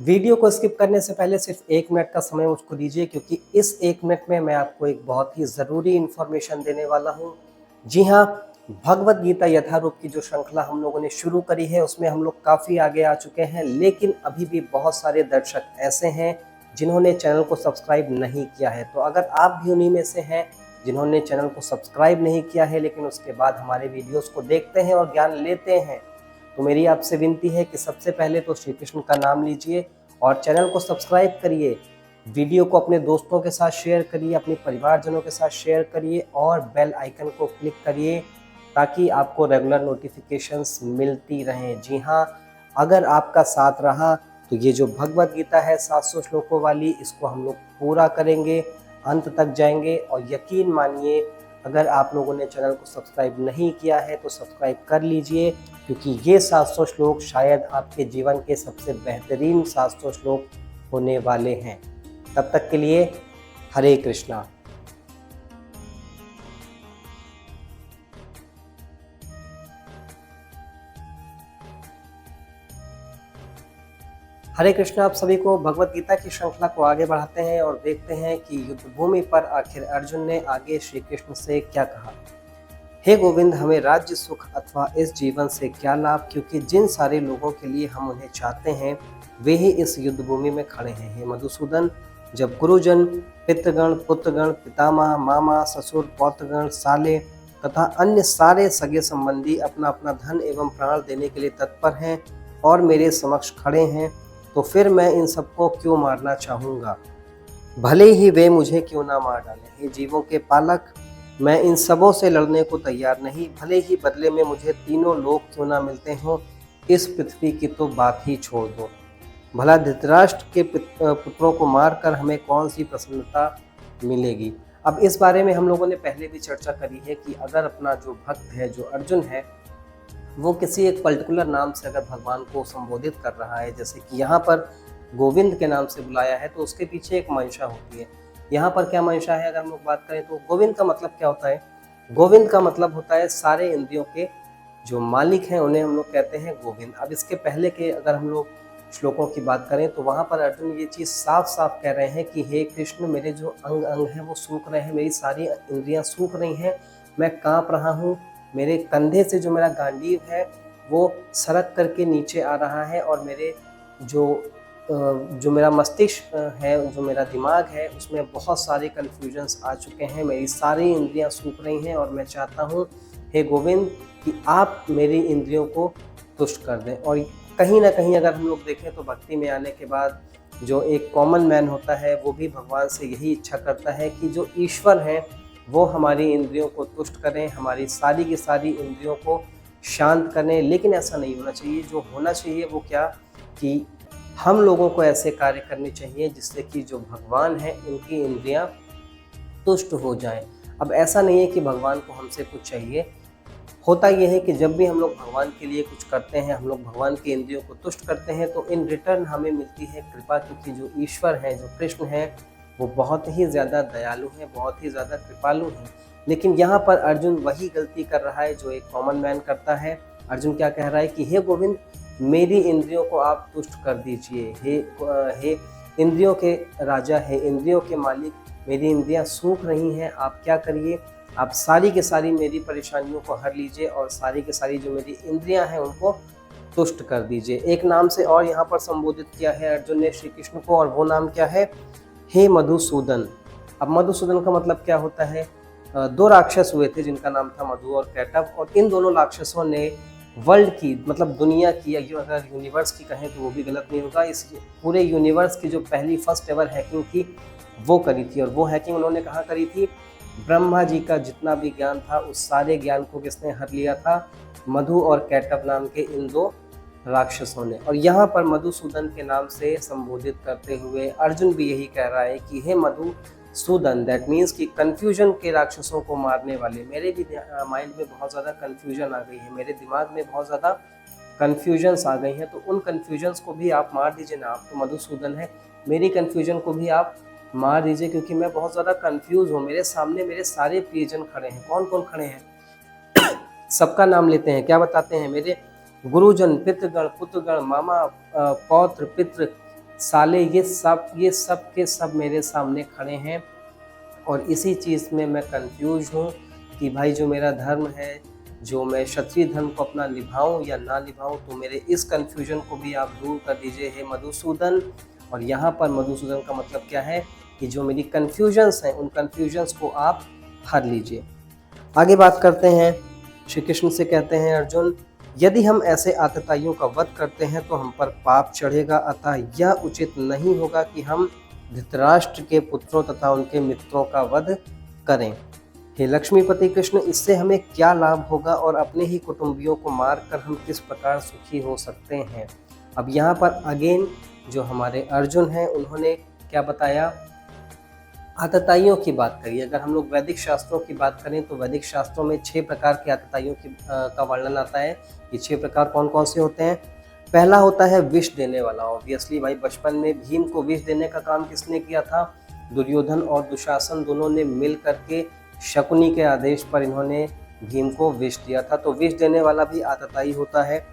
Video को skip करने से पहले सिर्फ 1 मिनट का समय मुझको दीजिए, क्योंकि इस 1 मिनट में मैं आपको एक बहुत ही ज़रूरी इन्फॉर्मेशन देने वाला हूँ। जी हाँ, भगवद गीता यथारूप की जो श्रृंखला हम लोगों ने शुरू करी है, उसमें हम लोग काफ़ी आगे आ चुके हैं, लेकिन अभी भी बहुत सारे दर्शक ऐसे हैं जिन्होंने चैनल को सब्सक्राइब नहीं किया है। तो अगर आप भी उन्हीं में से हैं जिन्होंने चैनल को सब्सक्राइब नहीं किया है, लेकिन उसके बाद हमारे वीडियोज़ को देखते हैं और ज्ञान लेते हैं, तो मेरी आपसे विनती है कि सबसे पहले तो श्री कृष्ण का नाम लीजिए और चैनल को सब्सक्राइब करिए। वीडियो को अपने दोस्तों के साथ शेयर करिए, अपने परिवारजनों के साथ शेयर करिए और बेल आइकन को क्लिक करिए ताकि आपको रेगुलर नोटिफिकेशंस मिलती रहें। जी हाँ, अगर आपका साथ रहा तो ये जो भगवद गीता है 700 श्लोकों वाली, इसको हम लोग पूरा करेंगे, अंत तक जाएंगे। और यकीन मानिए, अगर आप लोगों ने चैनल को सब्सक्राइब नहीं किया है तो सब्सक्राइब कर लीजिए, क्योंकि ये 700 श्लोक शायद आपके जीवन के सबसे बेहतरीन 700 श्लोक होने वाले हैं। तब तक के लिए हरे कृष्णा। हरे कृष्णा। आप सभी को भगवद गीता की श्रृंखला को आगे बढ़ाते हैं और देखते हैं कि युद्ध भूमि पर आखिर अर्जुन ने आगे श्री कृष्ण से क्या कहा। हे गोविंद, हमें राज्य सुख अथवा इस जीवन से क्या लाभ, क्योंकि जिन सारे लोगों के लिए हम उन्हें चाहते हैं वे ही इस युद्ध भूमि में खड़े हैं। हे मधुसूदन, जब गुरुजन, पितृगण, पुत्रगण, पितामह, मामा, ससुर, पौत्रगण, साले तथा अन्य सारे सगे संबंधी अपना अपना धन एवं प्राण देने के लिए तत्पर हैं और मेरे समक्ष खड़े हैं, तो फिर मैं इन सबको क्यों मारना चाहूँगा, भले ही वे मुझे क्यों ना मार डालें। हे जीवों के पालक, मैं इन सबों से लड़ने को तैयार नहीं, भले ही बदले में मुझे तीनों लोग क्यों ना मिलते हों, इस पृथ्वी की तो बात ही छोड़ दो। भला धृतराष्ट्र के पुत्रों को मारकर हमें कौन सी प्रसन्नता मिलेगी। अब इस बारे में हम लोगों ने पहले भी चर्चा करी है कि अगर अपना जो भक्त है, जो अर्जुन है, वो किसी एक पर्टिकुलर नाम से अगर भगवान को संबोधित कर रहा है, जैसे कि यहाँ पर गोविंद के नाम से बुलाया है, तो उसके पीछे एक मंशा होती है। यहाँ पर क्या मंशा है, अगर हम लोग बात करें तो गोविंद का मतलब क्या होता है। गोविंद का मतलब होता है सारे इंद्रियों के जो मालिक हैं उन्हें हम लोग कहते हैं गोविंद। अब इसके पहले के अगर हम लोग श्लोकों की बात करें तो वहाँ पर अर्जुन ये चीज़ साफ साफ कह रहे हैं कि हे कृष्ण, मेरे जो अंग अंग हैं वो सूख रहे हैं, मेरी सारी इंद्रियां सूख रही हैं, मैं कांप रहा हूँ, मेरे कंधे से जो मेरा गांडीव है वो सरक करके नीचे आ रहा है और मेरे जो मेरा मस्तिष्क है, जो मेरा दिमाग है, उसमें बहुत सारे कन्फ्यूजन्स आ चुके हैं, मेरी सारी इंद्रियां सूख रही हैं और मैं चाहता हूँ हे गोविंद कि आप मेरी इंद्रियों को तुष्ट कर दें। और कहीं ना कहीं अगर हम लोग देखें तो भक्ति में आने के बाद जो एक कॉमन मैन होता है वो भी भगवान से यही इच्छा करता है कि जो ईश्वर हैं वो हमारी इंद्रियों को तुष्ट करें, हमारी सारी की सारी इंद्रियों को शांत करें। लेकिन ऐसा नहीं होना चाहिए। जो होना चाहिए वो क्या, कि हम लोगों को ऐसे कार्य करने चाहिए जिससे कि जो भगवान है उनकी इंद्रियां तुष्ट हो जाएं। अब ऐसा नहीं है कि भगवान को हमसे कुछ चाहिए। होता यह है कि जब भी हम लोग भगवान के लिए कुछ करते हैं, हम लोग भगवान की इंद्रियों को तुष्ट करते हैं, तो इन रिटर्न हमें मिलती है कृपा, क्योंकि जो ईश्वर हैं, जो कृष्ण हैं, वो बहुत ही ज़्यादा दयालु हैं, बहुत ही ज़्यादा कृपालु हैं। लेकिन यहाँ पर अर्जुन वही गलती कर रहा है जो एक कॉमन मैन करता है। अर्जुन क्या कह रहा है कि हे गोविंद, मेरी इंद्रियों को आप तुष्ट कर दीजिए। हे इंद्रियों के राजा, हे इंद्रियों के मालिक, मेरी इंद्रियां सूख रही हैं, आप क्या करिए, आप सारी की सारी मेरी परेशानियों को हर लीजिए और सारी की सारी जो मेरी इंद्रियां हैं उनको तुष्ट कर दीजिए। एक नाम से और यहाँ पर संबोधित किया है अर्जुन ने श्री कृष्ण को, और वो नाम क्या है, हे मधुसूदन। अब मधुसूदन का मतलब क्या होता है, दो राक्षस हुए थे जिनका नाम था मधु और कैटव, और इन दोनों राक्षसों ने वर्ल्ड की, मतलब दुनिया की, या अगर यूनिवर्स की कहें तो वो भी गलत नहीं होगा, इस पूरे यूनिवर्स की जो पहली फर्स्ट एवर हैकिंग थी वो करी थी। और वो हैकिंग उन्होंने कहाँ करी थी, ब्रह्मा जी का जितना भी ज्ञान था उस सारे ज्ञान को किसने हर लिया था, मधु और कैटव नाम के इन दो राक्षसों ने। और यहाँ पर मधुसूदन के नाम से संबोधित करते हुए अर्जुन भी यही कह रहा है कि हे मधुसूदन, दैट मीन्स कि कन्फ्यूजन के राक्षसों को मारने वाले। मेरे भी माइंड में बहुत ज़्यादा कन्फ्यूजन आ गई है, मेरे दिमाग में बहुत ज़्यादा कन्फ्यूजन्स आ गई हैं, तो उन कन्फ्यूजन्स को भी आप मार दीजिए ना। आप तो मधुसूदन है, मेरी कन्फ्यूजन को भी आप मार दीजिए, क्योंकि मैं बहुत ज़्यादा कंफ्यूज हूँ। मेरे सामने मेरे सारे प्रियजन खड़े हैं। कौन कौन खड़े हैं, सबका नाम लेते हैं, क्या बताते हैं, मेरे गुरुजन, पितृगण, पुत्रगण, मामा, पौत्र, पितृ, साले ये सब के सब मेरे सामने खड़े हैं और इसी चीज़ में मैं कंफ्यूज हूँ कि भाई जो मेरा धर्म है, जो मैं क्षत्रिय धर्म को अपना निभाऊँ या ना निभाऊँ, तो मेरे इस कन्फ्यूजन को भी आप दूर कर दीजिए हे मधुसूदन। और यहाँ पर मधुसूदन का मतलब क्या है कि जो मेरी कन्फ्यूजन्स हैं उन कन्फ्यूजन्स को आप हर लीजिए। आगे बात करते हैं, श्री कृष्ण से कहते हैं अर्जुन, यदि हम ऐसे आतताइयों का वध करते हैं तो हम पर पाप चढ़ेगा, अतः यह उचित नहीं होगा कि हम धृतराष्ट्र के पुत्रों तथा उनके मित्रों का वध करें। हे लक्ष्मीपति कृष्ण, इससे हमें क्या लाभ होगा और अपने ही कुटुंबियों को मारकर हम किस प्रकार सुखी हो सकते हैं। अब यहाँ पर अगेन जो हमारे अर्जुन हैं उन्होंने क्या बताया, आतताइयों की बात करी। अगर हम लोग वैदिक शास्त्रों की बात करें तो वैदिक शास्त्रों में 6 प्रकार की आतताइयों का वर्णन आता है। ये 6 प्रकार कौन कौन से होते हैं। पहला होता है विष देने वाला। ऑब्वियसली भाई बचपन में भीम को विष देने का काम किसने किया था, दुर्योधन और दुशासन दोनों ने मिल करके शकुनी के आदेश पर इन्होंने भीम को विष दिया था। तो विष देने वाला भी आतताई होता है।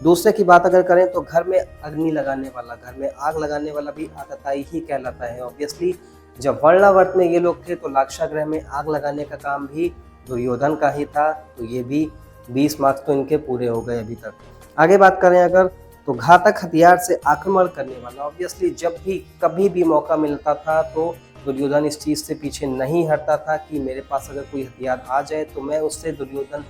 दूसरे की बात अगर करें तो घर में अग्नि लगाने वाला, घर में आग लगाने वाला भी आतताई ही कहलाता है। ऑब्वियसली जब वर्णावर्त में ये लोग थे तो लाक्षागृह में आग लगाने का काम भी दुर्योधन का ही था। तो ये भी 20 मार्क्स तो इनके पूरे हो गए अभी तक। आगे बात करें अगर तो घातक हथियार से आक्रमण करने वाला। ऑब्वियसली जब भी कभी भी मौका मिलता था तो दुर्योधन इस चीज़ से पीछे नहीं हटता था कि मेरे पास अगर कोई हथियार आ जाए तो मैं उससे, दुर्योधन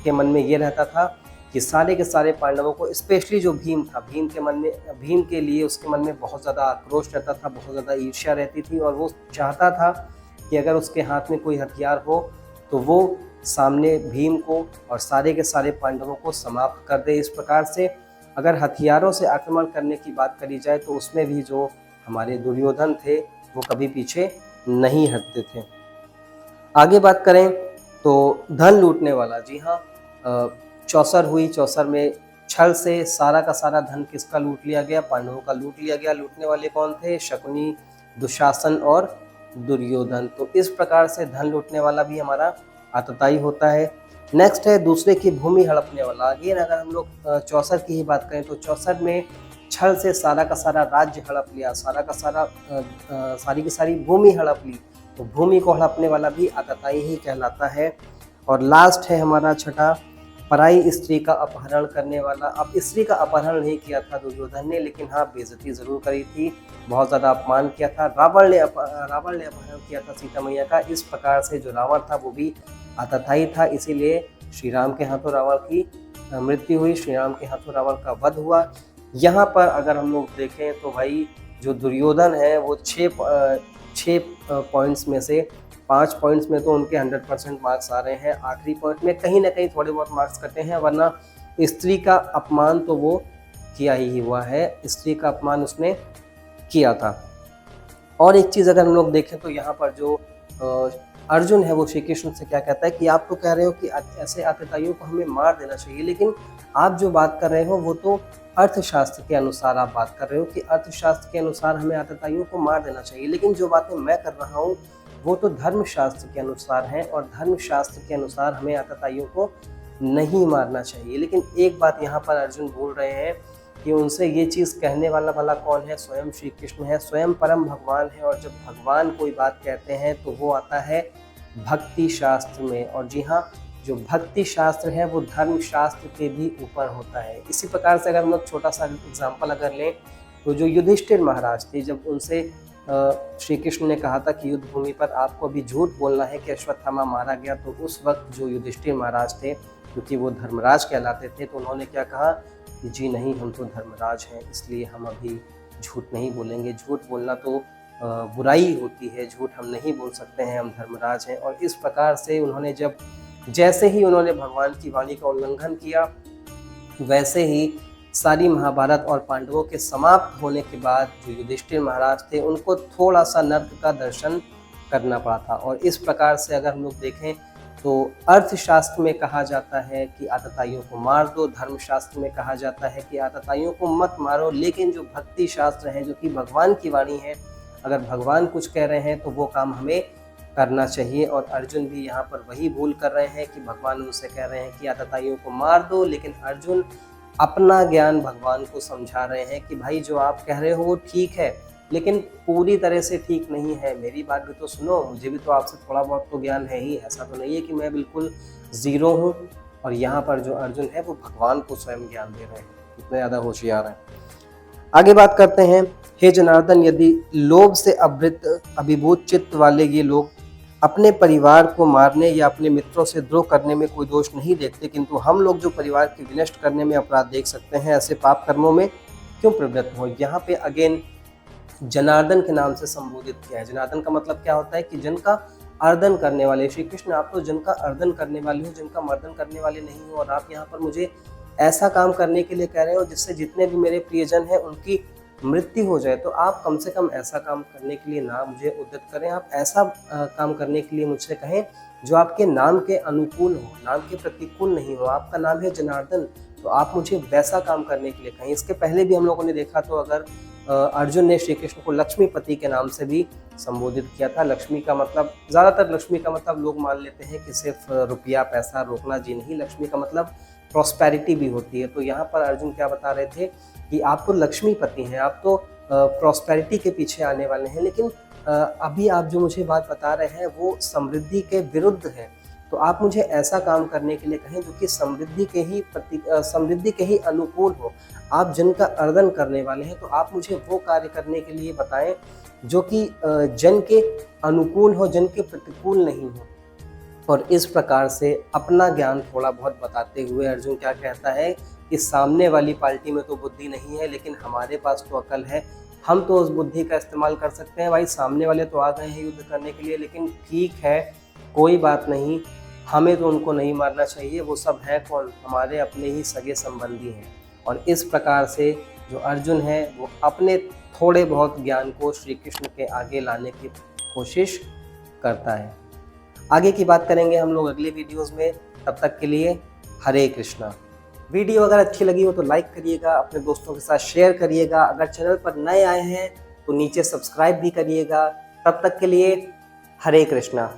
के मन में ये रहता था कि सारे के सारे पांडवों को, स्पेशली जो भीम था, भीम के लिए उसके मन में बहुत ज़्यादा आक्रोश रहता था, बहुत ज़्यादा ईर्ष्या रहती थी और वो चाहता था कि अगर उसके हाथ में कोई हथियार हो तो वो सामने भीम को और सारे के सारे पांडवों को समाप्त कर दे। इस प्रकार से अगर हथियारों से आक्रमण करने की बात करी जाए तो उसमें भी जो हमारे दुर्योधन थे वो कभी पीछे नहीं हटते थे। आगे बात करें तो धन लूटने वाला। जी हाँ, चौसर हुई, चौसर में छल से सारा का सारा धन किसका लूट लिया गया, पांडवों का लूट लिया गया। लूटने वाले कौन थे, शकुनी, दुशासन और दुर्योधन। तो इस प्रकार से धन लूटने वाला भी हमारा आतताई होता है। नेक्स्ट है दूसरे की भूमि हड़पने वाला। अगेन अगर हम लोग चौसर की ही बात करें तो चौसर में छल से सारा का सारा राज्य हड़प लिया, सारा का सारा सारी की सारी भूमि हड़प ली। तो भूमि को हड़पने वाला भी आतताई ही कहलाता है। और लास्ट है हमारा छठा, पराई स्त्री का अपहरण करने वाला। अब स्त्री का अपहरण नहीं किया था दुर्योधन ने, लेकिन हाँ बेइज्जती जरूर करी थी, बहुत ज़्यादा अपमान किया था। रावण ने अपहरण किया था सीता मैया का। इस प्रकार से जो रावण था वो भी आतताई था, इसीलिए श्री राम के हाथों रावण की मृत्यु हुई, श्री राम के हाथों रावण का वध हुआ। यहाँ पर अगर हम लोग देखें तो भाई जो दुर्योधन है वो 6 पॉइंट्स में से 5 पॉइंट्स में तो उनके 100% मार्क्स आ रहे हैं। आखिरी पॉइंट में कहीं ना कहीं थोड़े बहुत मार्क्स कटे हैं, वरना स्त्री का अपमान तो वो किया ही हुआ है, स्त्री का अपमान उसने किया था। और एक चीज़ अगर हम लोग देखें तो यहाँ पर जो अर्जुन है वो श्री कृष्ण से क्या कहता है कि आप तो कह रहे हो कि ऐसे आतताइयों को हमें मार देना चाहिए, लेकिन आप जो बात कर रहे हो वो तो अर्थशास्त्र के अनुसार आप बात कर रहे हो कि अर्थशास्त्र के अनुसार हमें आतताइयों को मार देना चाहिए, लेकिन जो बातें मैं कर रहा हूँ वो तो धर्मशास्त्र के अनुसार है और धर्मशास्त्र के अनुसार हमें आतताइयों को नहीं मारना चाहिए। लेकिन एक बात यहाँ पर अर्जुन बोल रहे हैं कि उनसे ये चीज़ कहने वाला भला कौन है, स्वयं श्री कृष्ण है, स्वयं परम भगवान है। और जब भगवान कोई बात कहते हैं तो वो आता है भक्ति शास्त्र में। और जी हाँ, जो भक्ति शास्त्र है वो धर्म शास्त्र के भी ऊपर होता है। इसी प्रकार से अगर हम लोग छोटा सा एग्जाम्पल अगर लें तो जो युधिष्ठिर महाराज थे, जब उनसे श्री कृष्ण ने कहा था कि युद्ध भूमि पर आपको अभी झूठ बोलना है कि अश्वत्थामा मारा गया, तो उस वक्त जो युधिष्ठिर महाराज थे, क्योंकि वो धर्मराज कहलाते थे, तो उन्होंने क्या कहा कि जी नहीं, हम तो धर्मराज हैं, इसलिए हम अभी झूठ नहीं बोलेंगे, झूठ बोलना तो बुराई होती है, झूठ हम नहीं बोल सकते हैं, हम धर्मराज हैं। और इस प्रकार से उन्होंने जैसे ही उन्होंने भगवान की वाणी का उल्लंघन किया, वैसे ही सारी महाभारत और पांडवों के समाप्त होने के बाद जो युधिष्ठिर महाराज थे उनको थोड़ा सा नर्क का दर्शन करना पड़ा था। और इस प्रकार से अगर हम लोग देखें तो अर्थशास्त्र में कहा जाता है कि आतताइयों को मार दो, धर्मशास्त्र में कहा जाता है कि आतताइयों को मत मारो, लेकिन जो भक्ति शास्त्र है, जो कि भगवान की वाणी है, अगर भगवान कुछ कह रहे हैं तो वो काम हमें करना चाहिए। और अर्जुन भी यहाँ पर वही भूल कर रहे हैं कि भगवान उनसे कह रहे हैं कि आतताइयों को मार दो, लेकिन अर्जुन अपना ज्ञान भगवान को समझा रहे हैं कि भाई जो आप कह रहे हो वो ठीक है, लेकिन पूरी तरह से ठीक नहीं है, मेरी बात भी तो सुनो, मुझे भी तो आपसे थोड़ा बहुत तो ज्ञान है ही, ऐसा तो नहीं है कि मैं बिल्कुल ज़ीरो हूँ। और यहाँ पर जो अर्जुन है वो भगवान को स्वयं ज्ञान दे रहे हैं, कितने ज़्यादा होशियार हैं। आगे बात करते हैं, हे जनार्दन, यदि लोभ से अभिभूत चित्त वाले ये लोग अपने परिवार को मारने या अपने मित्रों से द्रोह करने में कोई दोष नहीं देखते, किंतु हम लोग जो परिवार के विनष्ट करने में अपराध देख सकते हैं, ऐसे पाप कर्मों में क्यों प्रवृत्त हो। यहाँ पे अगेन जनार्दन के नाम से संबोधित किया है। जनार्दन का मतलब क्या होता है कि जन का अर्दन करने वाले। श्री कृष्ण, आप तो जन का अर्दन करने वाले हो, जिनका मर्दन करने वाले नहीं हो, और आप यहाँ पर मुझे ऐसा काम करने के लिए कह रहे हो जिससे जितने भी मेरे प्रियजन हैं उनकी मृत्यु हो जाए। तो आप कम से कम ऐसा काम करने के लिए ना मुझे उद्यत करें, आप ऐसा काम करने के लिए मुझसे कहें जो आपके नाम के अनुकूल हो, नाम के प्रतिकूल नहीं हो। आपका नाम है जनार्दन, तो आप मुझे वैसा काम करने के लिए कहें। इसके पहले भी हम लोगों ने देखा, तो अगर अर्जुन ने श्री कृष्ण को लक्ष्मीपति के नाम से भी संबोधित किया था। लक्ष्मी का मतलब, ज़्यादातर लक्ष्मी का मतलब लोग मान लेते हैं कि सिर्फ रुपया पैसा रोकना, जी नहीं, लक्ष्मी का मतलब प्रॉस्पेरिटी भी होती है। तो यहाँ पर अर्जुन क्या बता रहे थे कि आप तो लक्ष्मीपति हैं, आप तो प्रॉस्पेरिटी के पीछे आने वाले हैं, लेकिन अभी आप जो मुझे बात बता रहे हैं वो समृद्धि के विरुद्ध है। तो आप मुझे ऐसा काम करने के लिए कहें जो कि समृद्धि के ही अनुकूल हो। आप जन का अर्दन करने वाले हैं, तो आप मुझे वो कार्य करने के लिए बताएं जो कि जन के अनुकूल हो, जन के प्रतिकूल नहीं हो। और इस प्रकार से अपना ज्ञान थोड़ा बहुत बताते हुए अर्जुन क्या कहता है कि सामने वाली पार्टी में तो बुद्धि नहीं है, लेकिन हमारे पास तो अकल है, हम तो उस बुद्धि का इस्तेमाल कर सकते हैं। भाई सामने वाले तो आ गए हैं युद्ध करने के लिए, लेकिन ठीक है, कोई बात नहीं, हमें तो उनको नहीं मारना चाहिए। वो सब हैं कौन, हमारे अपने ही सगे संबंधी हैं। और इस प्रकार से जो अर्जुन है वो अपने थोड़े बहुत ज्ञान को श्री कृष्ण के आगे लाने की कोशिश करता है। आगे की बात करेंगे हम लोग अगले वीडियोस में। तब तक के लिए हरे कृष्णा। वीडियो अगर अच्छी लगी हो तो लाइक करिएगा, अपने दोस्तों के साथ शेयर करिएगा। अगर चैनल पर नए आए हैं तो नीचे सब्सक्राइब भी करिएगा। तब तक के लिए हरे कृष्णा।